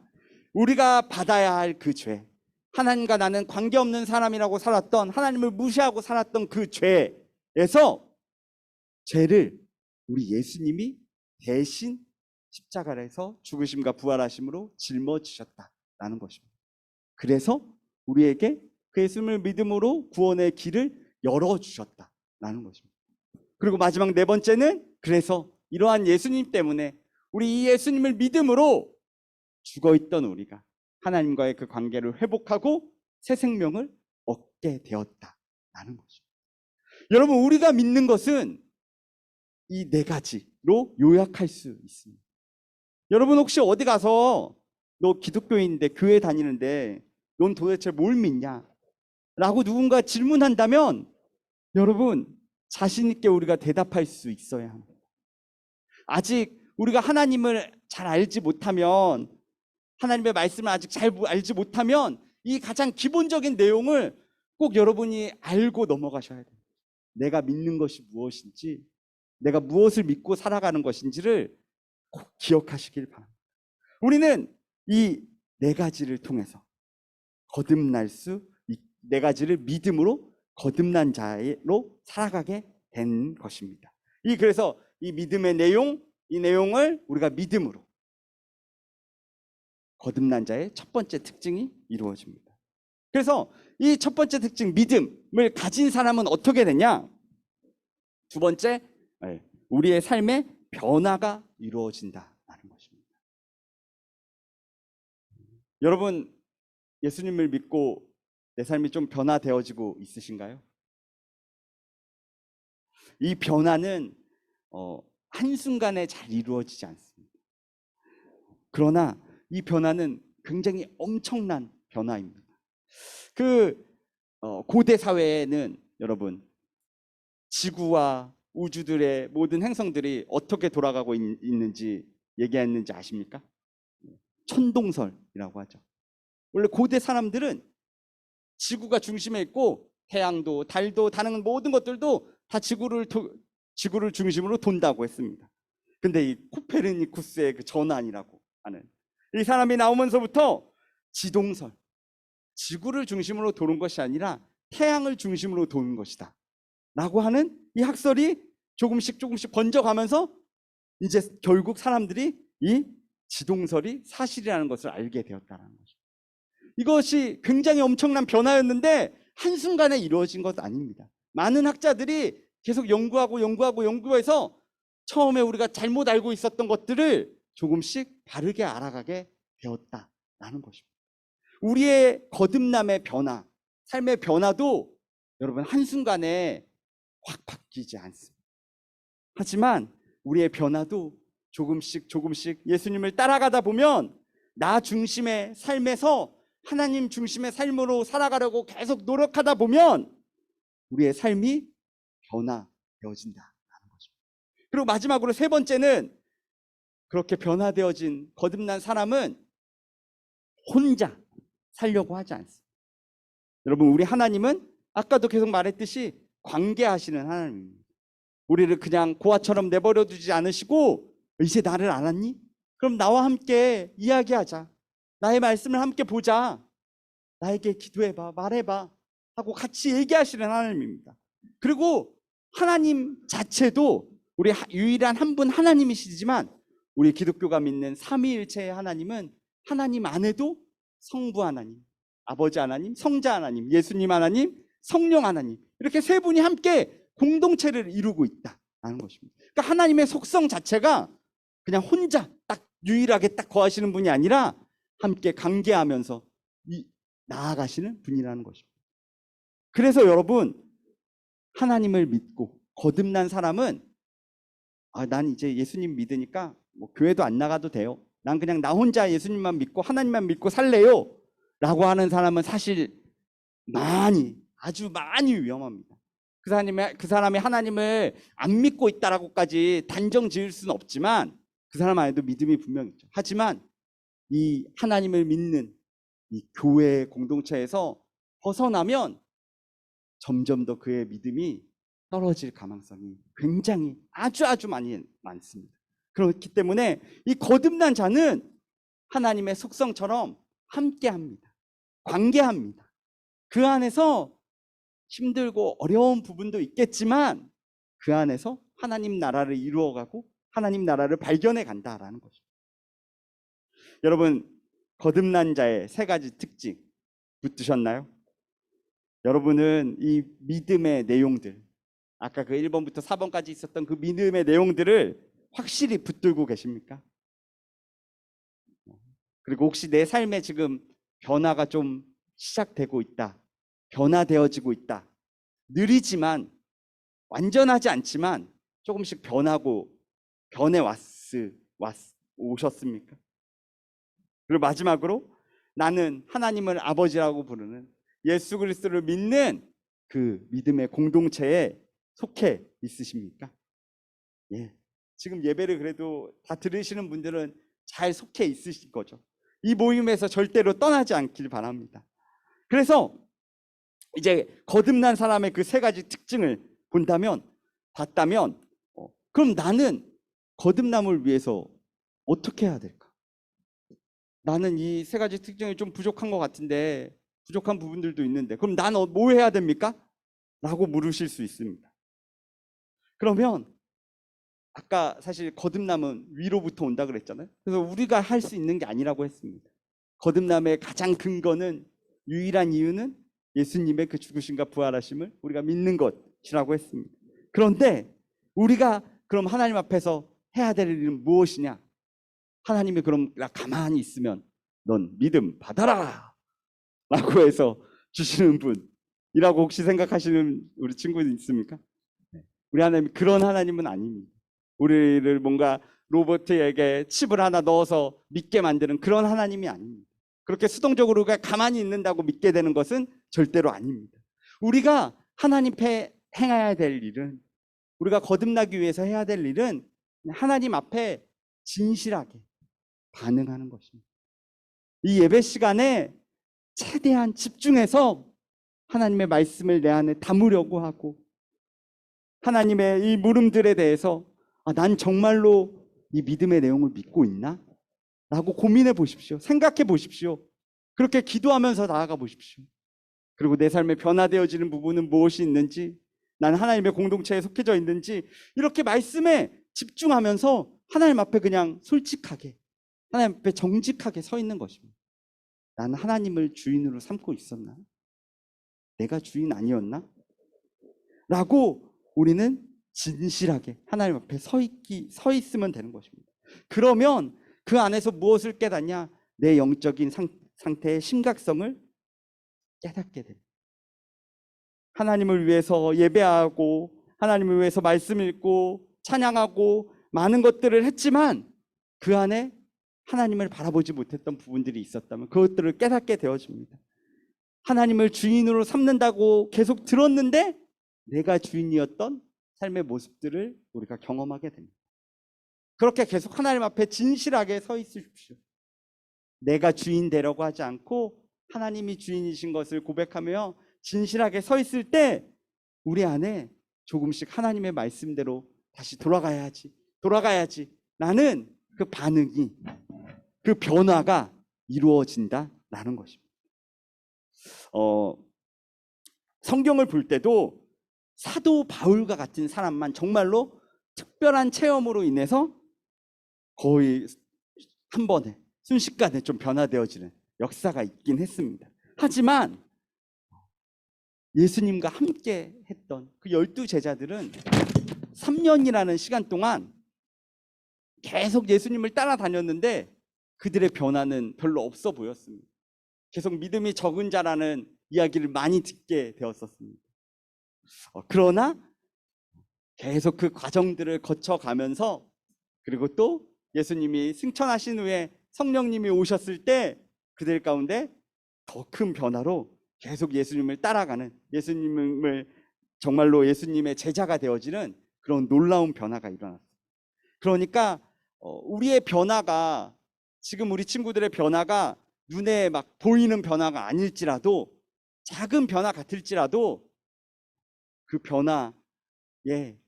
우리가 받아야 할 그 죄, 하나님과 나는 관계없는 사람이라고 살았던, 하나님을 무시하고 살았던 그 죄에서 죄를 우리 예수님이 대신 십자가에서 죽으심과 부활하심으로 짊어지셨다라는 것입니다. 그래서 우리에게 그 예수님을 믿음으로 구원의 길을 열어주셨다라는 것입니다. 그리고 마지막 네 번째는, 그래서 이러한 예수님 때문에 우리 이 예수님을 믿음으로 죽어있던 우리가 하나님과의 그 관계를 회복하고 새 생명을 얻게 되었다라는 것입니다. 여러분, 우리가 믿는 것은 이 네 가지로 요약할 수 있습니다. 여러분 혹시 어디 가서 너 기독교인인데 교회 다니는데 넌 도대체 뭘 믿냐? 라고 누군가 질문한다면 여러분 자신 있게 우리가 대답할 수 있어야 합니다. 아직 우리가 하나님을 잘 알지 못하면, 하나님의 말씀을 아직 잘 알지 못하면 이 가장 기본적인 내용을 꼭 여러분이 알고 넘어가셔야 돼요. 내가 믿는 것이 무엇인지, 내가 무엇을 믿고 살아가는 것인지를 꼭 기억하시길 바랍니다. 우리는 이 네 가지를 통해서 거듭날 수, 이 네 가지를 믿음으로 거듭난 자로 살아가게 된 것입니다. 그래서 이 믿음의 내용, 이 내용을 우리가 믿음으로, 거듭난 자의 첫 번째 특징이 이루어집니다. 그래서 이 첫 번째 특징, 믿음을 가진 사람은 어떻게 되냐? 두 번째, 우리의 삶의 변화가 이루어진다는 것입니다. 여러분, 예수님을 믿고 내 삶이 좀 변화되어지고 있으신가요? 이 변화는 한순간에 잘 이루어지지 않습니다. 그러나 이 변화는 굉장히 엄청난 변화입니다. 고대 사회에는 여러분, 지구와 우주들의 모든 행성들이 어떻게 돌아가고 있는지 얘기했는지 아십니까? 천동설이라고 하죠. 원래 고대 사람들은 지구가 중심에 있고 태양도 달도 다른 모든 것들도 다 지구를 중심으로 돈다고 했습니다. 근데 이 코페르니쿠스의 그 전환이라고 하는 이 사람이 나오면서부터 지동설, 지구를 중심으로 도는 것이 아니라 태양을 중심으로 도는 것이다 라고 하는 이 학설이 조금씩 번져가면서 이제 결국 사람들이 이 지동설이 사실이라는 것을 알게 되었다는 것입니다. 이것이 굉장히 엄청난 변화였는데 한순간에 이루어진 것 아닙니다. 많은 학자들이 계속 연구해서 처음에 우리가 잘못 알고 있었던 것들을 조금씩 바르게 알아가게 되었다라는 것입니다. 우리의 거듭남의 변화, 삶의 변화도 여러분 한순간에 확 바뀌지 않습니다. 하지만 우리의 변화도 조금씩 예수님을 따라가다 보면 나 중심의 삶에서 하나님 중심의 삶으로 살아가려고 계속 노력하다 보면 우리의 삶이 변화되어진다라는 것입니다. 그리고 마지막으로 세 번째는, 그렇게 변화되어진 거듭난 사람은 혼자 살려고 하지 않습니다. 여러분, 우리 하나님은 아까도 계속 말했듯이 관계하시는 하나님입니다. 우리를 그냥 고아처럼 내버려 두지 않으시고, 이제 나를 알았니? 그럼 나와 함께 이야기하자. 나의 말씀을 함께 보자. 나에게 기도해봐, 말해봐 하고 같이 얘기하시는 하나님입니다. 그리고 하나님 자체도 우리 유일한 한 분 하나님이시지만, 우리 기독교가 믿는 삼위일체의 하나님은 하나님 안에도 성부 하나님, 아버지 하나님, 성자 하나님, 예수님 하나님, 성령 하나님, 이렇게 세 분이 함께 공동체를 이루고 있다는 것입니다. 그러니까 하나님의 속성 자체가 그냥 혼자 딱 유일하게 딱 거하시는 분이 아니라 함께 관계하면서 나아가시는 분이라는 것입니다. 그래서 여러분, 하나님을 믿고 거듭난 사람은 난 이제 예수님 믿으니까 뭐 교회도 안 나가도 돼요. 난 그냥 나 혼자 예수님만 믿고 하나님만 믿고 살래요 라고 하는 사람은 사실 아주 많이 위험합니다. 그 사람이 하나님을 안 믿고 있다라고까지 단정 지을 수는 없지만, 그 사람 안에도 믿음이 분명히 있죠. 하지만 이 하나님을 믿는 이 교회 공동체에서 벗어나면 점점 더 그의 믿음이 떨어질 가능성이 굉장히 아주 많이 많습니다. 그렇기 때문에 이 거듭난 자는 하나님의 속성처럼 함께합니다. 관계합니다. 그 안에서 힘들고 어려운 부분도 있겠지만 그 안에서 하나님 나라를 이루어가고 하나님 나라를 발견해 간다라는 거죠. 여러분, 거듭난 자의 세 가지 특징 붙드셨나요? 여러분은 이 믿음의 내용들, 아까 그 1번부터 4번까지 있었던 그 믿음의 내용들을 확실히 붙들고 계십니까? 그리고 혹시 내 삶에 지금 변화가 좀 시작되고 있다, 변화되어지고 있다, 느리지만 완전하지 않지만 조금씩 변해 오셨습니까? 그리고 마지막으로, 나는 하나님을 아버지라고 부르는 예수 그리스도를 믿는 그 믿음의 공동체에 속해 있으십니까? 예. 지금 예배를 그래도 다 들으시는 분들은 잘 속해 있으실 거죠. 이 모임에서 절대로 떠나지 않길 바랍니다. 그래서 이제 거듭난 사람의 그 세 가지 특징을 봤다면 그럼 나는 거듭남을 위해서 어떻게 해야 될까? 나는 이 세 가지 특징이 좀 부족한 것 같은데, 부족한 부분들도 있는데, 그럼 나는 뭐 해야 됩니까? 라고 물으실 수 있습니다. 그러면 아까 사실 거듭남은 위로부터 온다 그랬잖아요. 그래서 우리가 할 수 있는 게 아니라고 했습니다. 거듭남의 가장 근거는, 유일한 이유는 예수님의 그 죽으심과 부활하심을 우리가 믿는 것이라고 했습니다. 그런데 우리가 그럼 하나님 앞에서 해야 될 일은 무엇이냐? 하나님이 그럼 가만히 있으면 넌 믿음 받아라 라고 해서 주시는 분이라고 혹시 생각하시는 우리 친구들 있습니까? 우리 하나님 그런 하나님은 아닙니다. 우리를 뭔가 로봇에게 칩을 하나 넣어서 믿게 만드는 그런 하나님이 아닙니다. 그렇게 수동적으로 우리가 가만히 있는다고 믿게 되는 것은 절대로 아닙니다. 우리가 하나님 앞에 행해야 될 일은, 우리가 거듭나기 위해서 해야 될 일은 하나님 앞에 진실하게 반응하는 것입니다. 이 예배 시간에 최대한 집중해서 하나님의 말씀을 내 안에 담으려고 하고, 하나님의 이 물음들에 대해서 난 정말로 이 믿음의 내용을 믿고 있나? 라고 고민해 보십시오. 생각해 보십시오. 그렇게 기도하면서 나아가 보십시오. 그리고 내 삶에 변화되어지는 부분은 무엇이 있는지, 난 하나님의 공동체에 속해져 있는지, 이렇게 말씀에 집중하면서 하나님 앞에 그냥 솔직하게, 하나님 앞에 정직하게 서 있는 것입니다. 나는 하나님을 주인으로 삼고 있었나? 내가 주인 아니었나? 라고 우리는 진실하게 하나님 앞에 서 있으면 되는 것입니다. 그러면 그 안에서 무엇을 깨닫냐? 내 영적인 상태의 심각성을 깨닫게 됩니다. 하나님을 위해서 예배하고, 하나님을 위해서 말씀 읽고, 찬양하고, 많은 것들을 했지만 그 안에 하나님을 바라보지 못했던 부분들이 있었다면 그것들을 깨닫게 되어집니다. 하나님을 주인으로 삼는다고 계속 들었는데 내가 주인이었던 삶의 모습들을 우리가 경험하게 됩니다. 그렇게 계속 하나님 앞에 진실하게 서 있으십시오. 내가 주인 되려고 하지 않고 하나님이 주인이신 것을 고백하며 진실하게 서 있을 때 우리 안에 조금씩 하나님의 말씀대로 다시 돌아가야지 라는 그 반응이, 그 변화가 이루어진다라는 것입니다. 성경을 볼 때도 사도 바울과 같은 사람만 정말로 특별한 체험으로 인해서 거의 한 번에 순식간에 좀 변화되어지는 역사가 있긴 했습니다. 하지만 예수님과 함께 했던 그 12제자들은 3년이라는 시간 동안 계속 예수님을 따라다녔는데 그들의 변화는 별로 없어 보였습니다. 계속 믿음이 적은 자라는 이야기를 많이 듣게 되었었습니다. 그러나 계속 그 과정들을 거쳐가면서, 그리고 또 예수님이 승천하신 후에 성령님이 오셨을 때 그들 가운데 더 큰 변화로 계속 예수님을 따라가는, 예수님을 정말로 예수님의 제자가 되어지는 그런 놀라운 변화가 일어났어요. 그러니까 우리의 변화가, 지금 우리 친구들의 변화가 눈에 막 보이는 변화가 아닐지라도, 작은 변화 같을지라도 그 변화에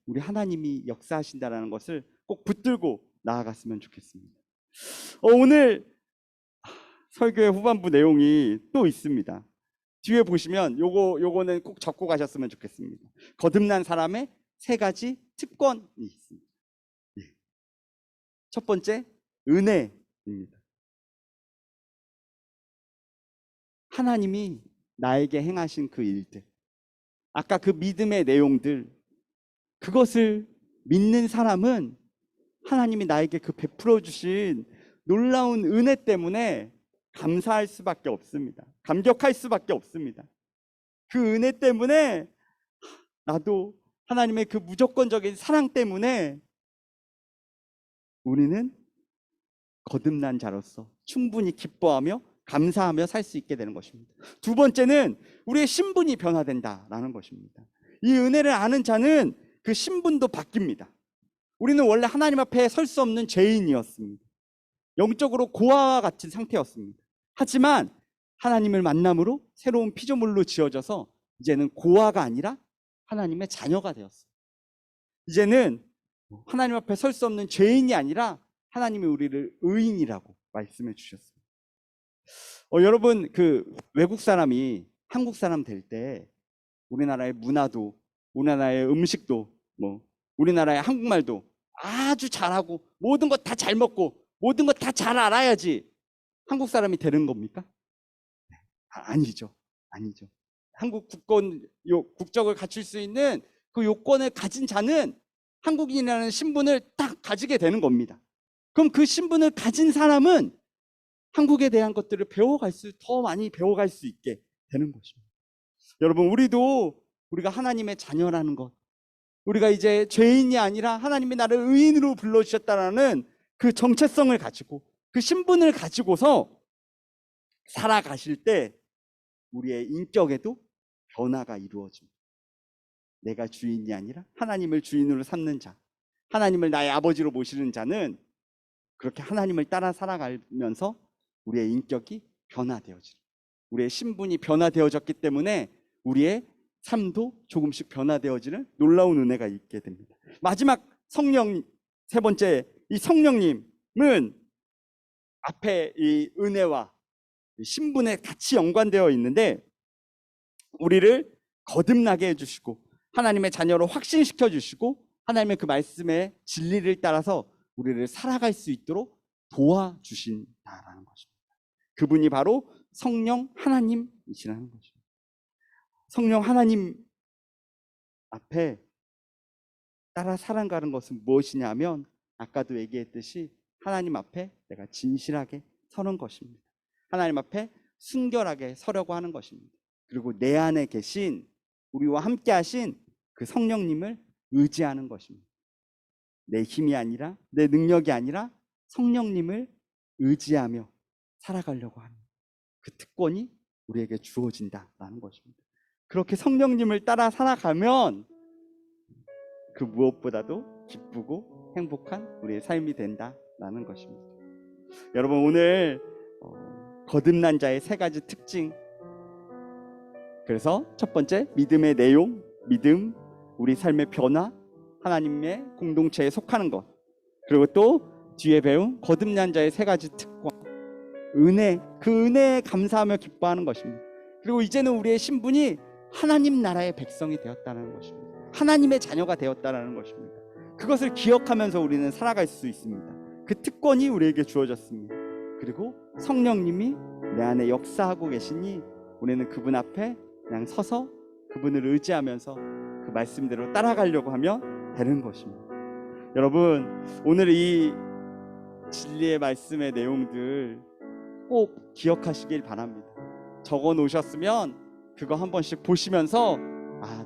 우리 하나님이 역사하신다는 것을 꼭 붙들고 나아갔으면 좋겠습니다. 오늘 설교의 후반부 내용이 또 있습니다. 뒤에 보시면 요거는 꼭 적고 가셨으면 좋겠습니다. 거듭난 사람의 3가지 특권이 있습니다. 첫 번째, 은혜입니다. 하나님이 나에게 행하신 그 일들, 아까 그 믿음의 내용들, 그것을 믿는 사람은 하나님이 나에게 그 베풀어 주신 놀라운 은혜 때문에 감사할 수밖에 없습니다. 감격할 수밖에 없습니다. 그 은혜 때문에, 나도 하나님의 그 무조건적인 사랑 때문에 우리는 거듭난 자로서 충분히 기뻐하며 감사하며 살 수 있게 되는 것입니다. 두 번째는 우리의 신분이 변화된다라는 것입니다. 이 은혜를 아는 자는 그 신분도 바뀝니다. 우리는 원래 하나님 앞에 설 수 없는 죄인이었습니다. 영적으로 고아와 같은 상태였습니다. 하지만 하나님을 만남으로 새로운 피조물로 지어져서 이제는 고아가 아니라 하나님의 자녀가 되었어요. 이제는 하나님 앞에 설 수 없는 죄인이 아니라 하나님이 우리를 의인이라고 말씀해 주셨습니다. 여러분, 그 외국 사람이 한국 사람 될 때 우리나라의 문화도, 우리나라의 음식도, 우리나라의 한국말도 아주 잘하고 모든 것 다 잘 먹고 모든 것 다 잘 알아야지 한국 사람이 되는 겁니까? 아니죠. 한국 국적을 갖출 수 있는 그 요건을 가진 자는 한국인이라는 신분을 딱 가지게 되는 겁니다. 그럼 그 신분을 가진 사람은 한국에 대한 것들을 더 많이 배워갈 수 있게 되는 것입니다. 여러분, 우리가 하나님의 자녀라는 것, 우리가 이제 죄인이 아니라 하나님이 나를 의인으로 불러주셨다라는 그 정체성을 가지고, 그 신분을 가지고서 살아가실 때 우리의 인격에도 변화가 이루어집니다. 내가 주인이 아니라 하나님을 주인으로 삼는 자, 하나님을 나의 아버지로 모시는 자는 그렇게 하나님을 따라 살아가면서 우리의 인격이 변화되어지는, 우리의 신분이 변화되어졌기 때문에 우리의 삶도 조금씩 변화되어지는 놀라운 은혜가 있게 됩니다. 마지막 성령, 세 번째, 이 성령님은 앞에 이 은혜와 신분에 같이 연관되어 있는데 우리를 거듭나게 해주시고 하나님의 자녀로 확신시켜 주시고 하나님의 그 말씀의 진리를 따라서 우리를 살아갈 수 있도록 도와주신다라는 것입니다. 그분이 바로 성령 하나님이시라는 것입니다. 성령 하나님 앞에 따라 살아가는 것은 무엇이냐면, 아까도 얘기했듯이 하나님 앞에 내가 진실하게 서는 것입니다. 하나님 앞에 순결하게 서려고 하는 것입니다. 그리고 내 안에 계신, 우리와 함께 하신 그 성령님을 의지하는 것입니다. 내 힘이 아니라, 내 능력이 아니라 성령님을 의지하며 살아가려고 하는 그 특권이 우리에게 주어진다라는 것입니다. 그렇게 성령님을 따라 살아가면 그 무엇보다도 기쁘고 행복한 우리의 삶이 된다라는 것입니다. 여러분, 오늘 거듭난 자의 세 가지 특징, 그래서 첫 번째, 믿음의 내용, 믿음, 우리 삶의 변화, 하나님의 공동체에 속하는 것, 그리고 또 뒤에 배운 거듭난 자의 세 가지 특권, 은혜, 그 은혜에 감사하며 기뻐하는 것입니다. 그리고 이제는 우리의 신분이 하나님 나라의 백성이 되었다는 것입니다. 하나님의 자녀가 되었다는 것입니다. 그것을 기억하면서 우리는 살아갈 수 있습니다. 그 특권이 우리에게 주어졌습니다. 그리고 성령님이 내 안에 역사하고 계시니 우리는 그분 앞에 그냥 서서 그분을 의지하면서 그 말씀대로 따라가려고 하면 되는 것입니다. 여러분, 오늘 이 진리의 말씀의 내용들 꼭 기억하시길 바랍니다. 적어 놓으셨으면 그거 한 번씩 보시면서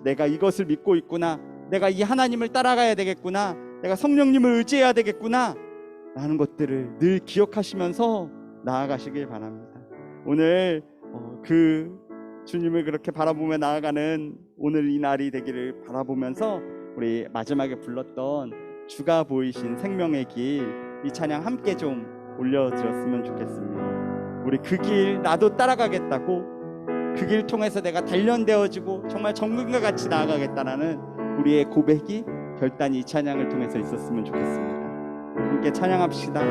내가 이것을 믿고 있구나, 내가 이 하나님을 따라가야 되겠구나, 내가 성령님을 의지해야 되겠구나 라는 것들을 늘 기억하시면서 나아가시길 바랍니다. 오늘 그 주님을 그렇게 바라보며 나아가는 오늘 이 날이 되기를 바라보면서 우리 마지막에 불렀던 주가 보이신 생명의 길, 이 찬양 함께 좀 올려드렸으면 좋겠습니다. 우리 그 길 나도 따라가겠다고, 그 길 통해서 내가 단련되어지고 정말 정금과 같이 나아가겠다라는 우리의 고백이 결단이 이 찬양을 통해서 있었으면 좋겠습니다. 함께 찬양합시다.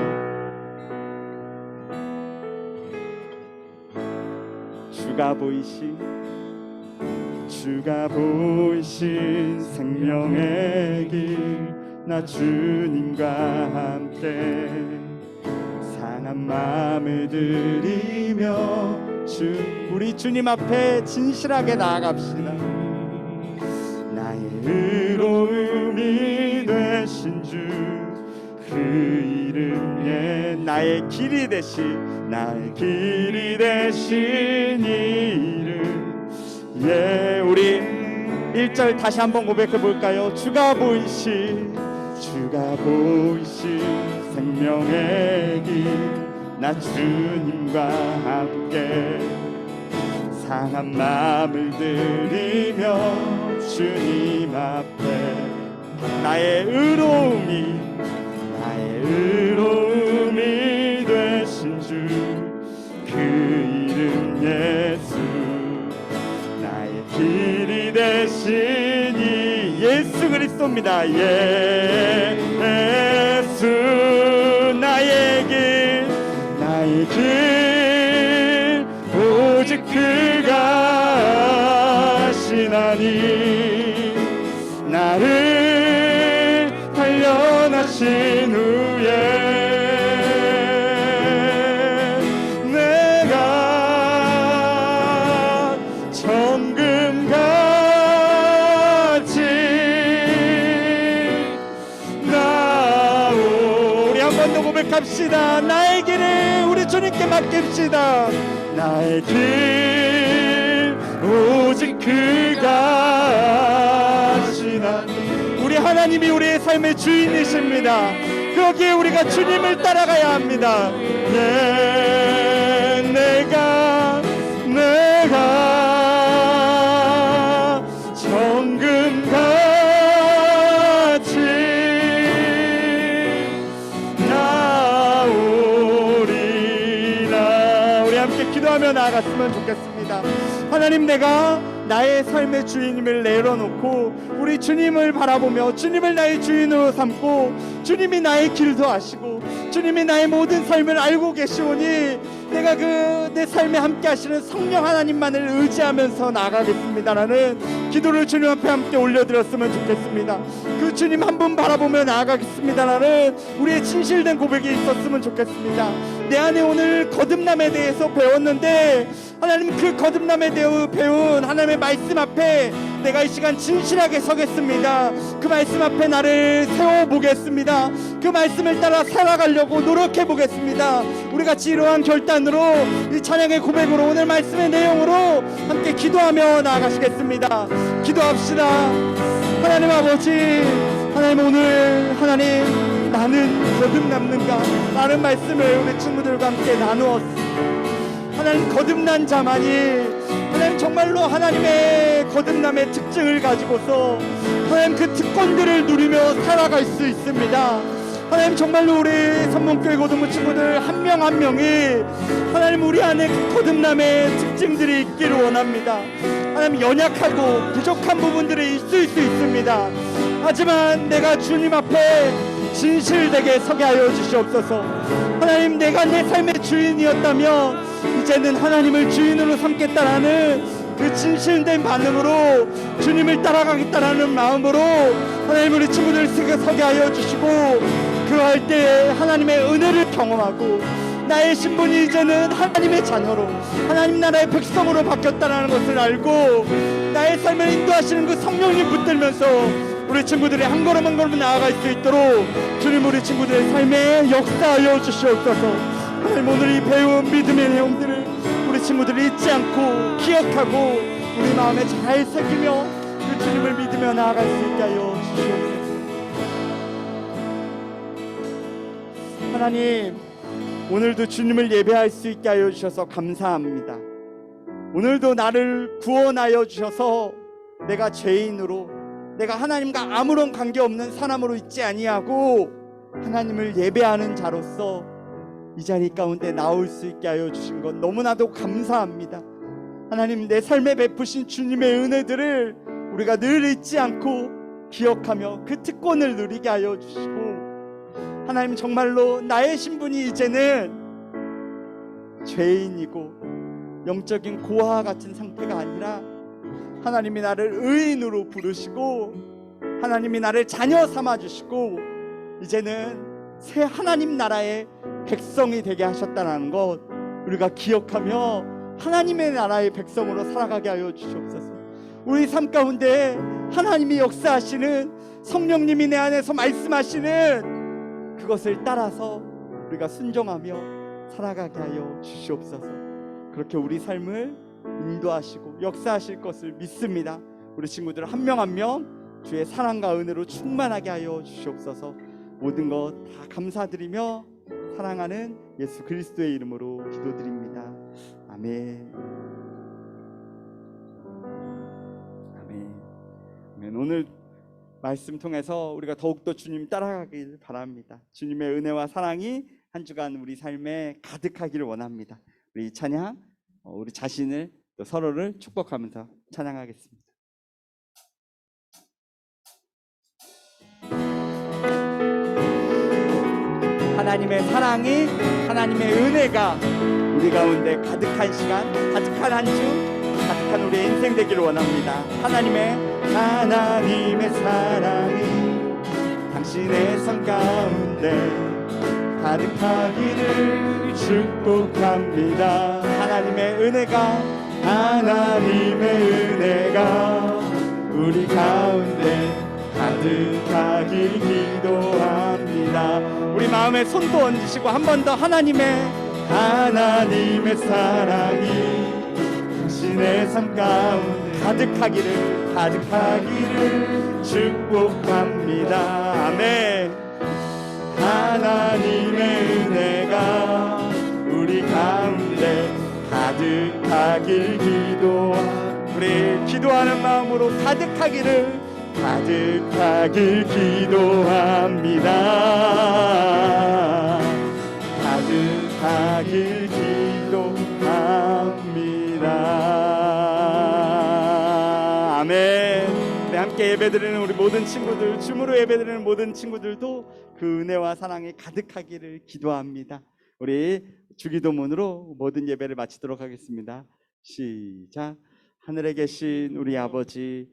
주가 보이신 생명의 길, 나 주님과 함께 상한 마음을 들이며 우리 주님 앞에 진실하게 나아갑시다. 나의 의로움이 되신 주, 그 이름에 나의 길이 되신 이 이름. 우리 1절 다시 한번 고백해 볼까요? 주가 보이신 생명의 길, 나 주님과 함께 상한 마음을 들이며 주님 앞에 나의 의로움이 되신 주, 그 이름 예수. 나의 길이 되신 이 예수 그리스도입니다. 예수. 나의 길 오직 그가 하시나니, 나를 단련하신 후에 내가 정금같이 우리 한 번 더 고백합시다. 나의 길을 우리 주님께 맡깁시다. 나의 길 오직 그가 하시나니. 우리 하나님이 우리의 삶의 주인이십니다. 거기에 우리가 주님을 따라가야 합니다. 내가 정금같이 나오리라. 우리 함께 기도하며 나아갔으면 좋겠습니다. 하나님, 내가 나의 삶의 주인임을 내려놓고 우리 주님을 바라보며 주님을 나의 주인으로 삼고 주님이 나의 길도 아시고 주님이 나의 모든 삶을 알고 계시오니 내가 내 삶에 함께 하시는 성령 하나님만을 의지하면서 나아가겠습니다라는 기도를 주님 앞에 함께 올려드렸으면 좋겠습니다. 그 주님 한 분 바라보며 나아가겠습니다라는 우리의 진실된 고백이 있었으면 좋겠습니다. 내 안에 오늘 거듭남에 대해서 배웠는데 하나님, 그 거듭남에 대해 배운 하나님의 말씀 앞에 내가 이 시간 진실하게 서겠습니다. 그 말씀 앞에 나를 세워보겠습니다. 그 말씀을 따라 살아가려고 노력해보겠습니다. 우리 같이 이러한 결단으로, 이 찬양의 고백으로, 오늘 말씀의 내용으로 함께 기도하며 나아가시겠습니다. 기도합시다. 하나님 아버지, 하나님, 오늘 하나님 나는 거듭남는가? 라는 말씀을 우리 친구들과 함께 나누었습니다. 하나님, 거듭난 자만이 하나님 정말로 하나님의 거듭남의 특징을 가지고서 하나님 그 특권들을 누리며 살아갈 수 있습니다. 하나님, 정말로 우리 선문교회 고등부 친구들 한 명 한 명이 하나님 우리 안에 그 거듭남의 특징들이 있기를 원합니다. 하나님, 연약하고 부족한 부분들이 있을 수 있습니다. 하지만 내가 주님 앞에 진실되게 서게 하여 주시옵소서. 하나님, 내가 내 삶의 주인이었다면 이제는 하나님을 주인으로 삼겠다라는 그 진실된 반응으로 주님을 따라가겠다라는 마음으로 하나님 우리 친구들 서게 하여 주시고, 그할 때 하나님의 은혜를 경험하고 나의 신분이 이제는 하나님의 자녀로 하나님 나라의 백성으로 바뀌었다는 것을 알고 나의 삶을 인도하시는 그 성령님 붙들면서 우리 친구들이 한 걸음 한 걸음 나아갈 수 있도록 주님 우리 친구들의 삶에 역사하여 주시옵소서. 하나님, 오늘 이 배운 믿음의 내용들을 우리 친구들이 잊지 않고 기억하고 우리 마음에 잘 새기며 그 주님을 믿으며 나아갈 수 있게 하여 주시옵소서. 하나님, 오늘도 주님을 예배할 수 있게 하여 주셔서 감사합니다. 오늘도 나를 구원하여 주셔서 내가 죄인으로, 내가 하나님과 아무런 관계없는 사람으로 있지 아니하고 하나님을 예배하는 자로서 이 자리 가운데 나올 수 있게 하여 주신 것 너무나도 감사합니다. 하나님, 내 삶에 베푸신 주님의 은혜들을 우리가 늘 잊지 않고 기억하며 그 특권을 누리게 하여 주시고, 하나님, 정말로 나의 신분이 이제는 죄인이고 영적인 고아와 같은 상태가 아니라 하나님이 나를 의인으로 부르시고 하나님이 나를 자녀 삼아주시고 이제는 새 하나님 나라의 백성이 되게 하셨다는 것 우리가 기억하며 하나님의 나라의 백성으로 살아가게 하여 주시옵소서. 우리 삶 가운데 하나님이 역사하시는, 성령님이 내 안에서 말씀하시는 그것을 따라서 우리가 순종하며 살아가게 하여 주시옵소서. 그렇게 우리 삶을 인도하시고 역사하실 것을 믿습니다. 우리 친구들 한 명 한 명 주의 사랑과 은혜로 충만하게 하여 주시옵소서. 모든 것 다 감사드리며 사랑하는 예수 그리스도의 이름으로 기도드립니다. 아멘. 아멘. 아멘. 오늘 말씀 통해서 우리가 더욱더 주님 따라가길 바랍니다. 주님의 은혜와 사랑이 한 주간 우리 삶에 가득하기를 원합니다. 우리 찬양, 우리 자신을 또 서로를 축복하면서 찬양하겠습니다. 하나님의 사랑이, 하나님의 은혜가 우리 가운데 가득한 시간, 가득한 한 주, 가득한 우리의 인생 되기를 원합니다. 하나님의 사랑이 당신의 삶 가운데 가득하기를 축복합니다. 하나님의 은혜가 우리 가운데 가득하길 기도합니다. 우리 마음에 손도 얹으시고 한 번 더 하나님의 사랑이 당신의 삶 가운데 가득하기를 축복합니다. 아멘. 하나님의 은혜가 우리 가운데 가득하길 우리 기도하는 마음으로 가득하길 기도합니다. 가득하길 기도합니다. 아멘. 네, 함께 예배드리는 우리 모든 친구들, 줌으로 예배드리는 모든 친구들도 그 은혜와 사랑이 가득하기를 기도합니다. 우리 주기도문으로 모든 예배를 마치도록 하겠습니다. 시작. 하늘에 계신 우리 아버지의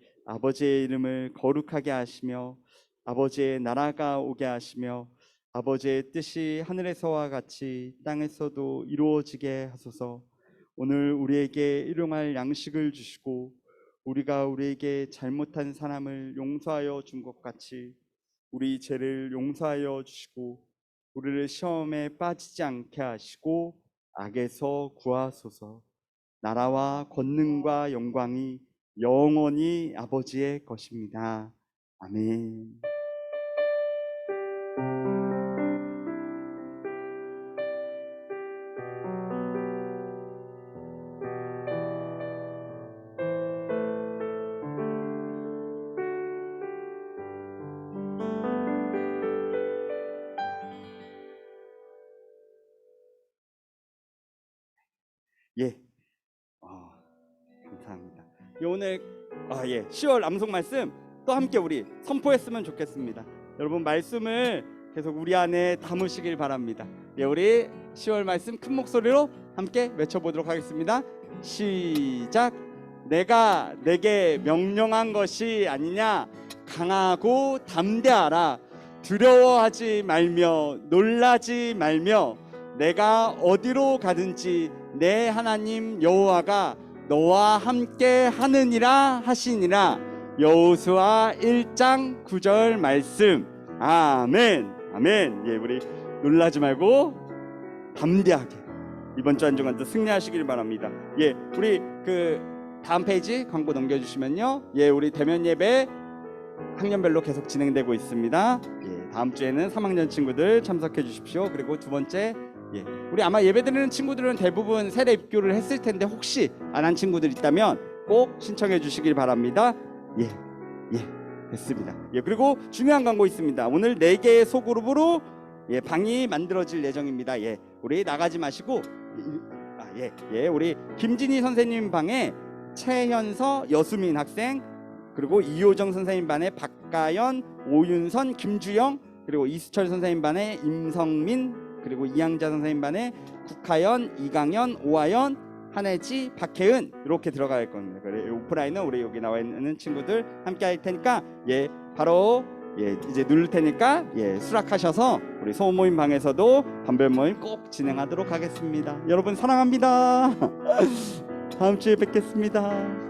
이름을 거룩하게 하시며 아버지의 나라가 오게 하시며 아버지의 뜻이 하늘에서와 같이 땅에서도 이루어지게 하소서. 오늘 우리에게 일용할 양식을 주시고 우리가 우리에게 잘못한 사람을 용서하여 준 것 같이 우리 죄를 용서하여 주시고 우리를 시험에 빠지지 않게 하시고 악에서 구하소서. 나라와 권능과 영광이 영원히 아버지의 것입니다. 아멘. 예. 감사합니다. 오늘 10월 암송 말씀 또 함께 우리 선포했으면 좋겠습니다. 여러분 말씀을 계속 우리 안에 담으시길 바랍니다. 우리 10월 말씀 큰 목소리로 함께 외쳐보도록 하겠습니다. 시작. 내가 내게 명령한 것이 아니냐. 강하고 담대하라. 두려워하지 말며 놀라지 말며 내가 어디로 가든지 내 하나님 여호와가 너와 함께 하느니라 하시니라. 여호수아 1장 9절 말씀. 아멘. 아멘. 우리 놀라지 말고 담대하게 이번 주 한 주간도 승리하시길 바랍니다. 우리 그 다음 페이지 광고 넘겨주시면요. 우리 대면 예배 학년별로 계속 진행되고 있습니다. 다음 주에는 3학년 친구들 참석해 주십시오. 그리고 두 번째, 우리 아마 예배드리는 친구들은 대부분 세례 입교를 했을 텐데 혹시 안 한 친구들 있다면 꼭 신청해 주시길 바랍니다. 됐습니다. 그리고 중요한 광고 있습니다. 오늘 4개의 소그룹으로 방이 만들어질 예정입니다. 우리 나가지 마시고 우리 김진희 선생님 방에 최현서, 여수민 학생, 그리고 이효정 선생님 반에 박가연, 오윤선, 김주영, 그리고 이수철 선생님 반에 임성민, 그리고 이양자 선생님 반에 국하연, 이강연, 오하연, 한혜지, 박혜은 이렇게 들어갈 겁니다. 그래 오프라인은 우리 여기 나와 있는 친구들 함께 할 테니까 바로 이제 누를 테니까 수락하셔서 우리 소모임 방에서도 반별 모임 꼭 진행하도록 하겠습니다. 여러분 사랑합니다. 다음 주에 뵙겠습니다.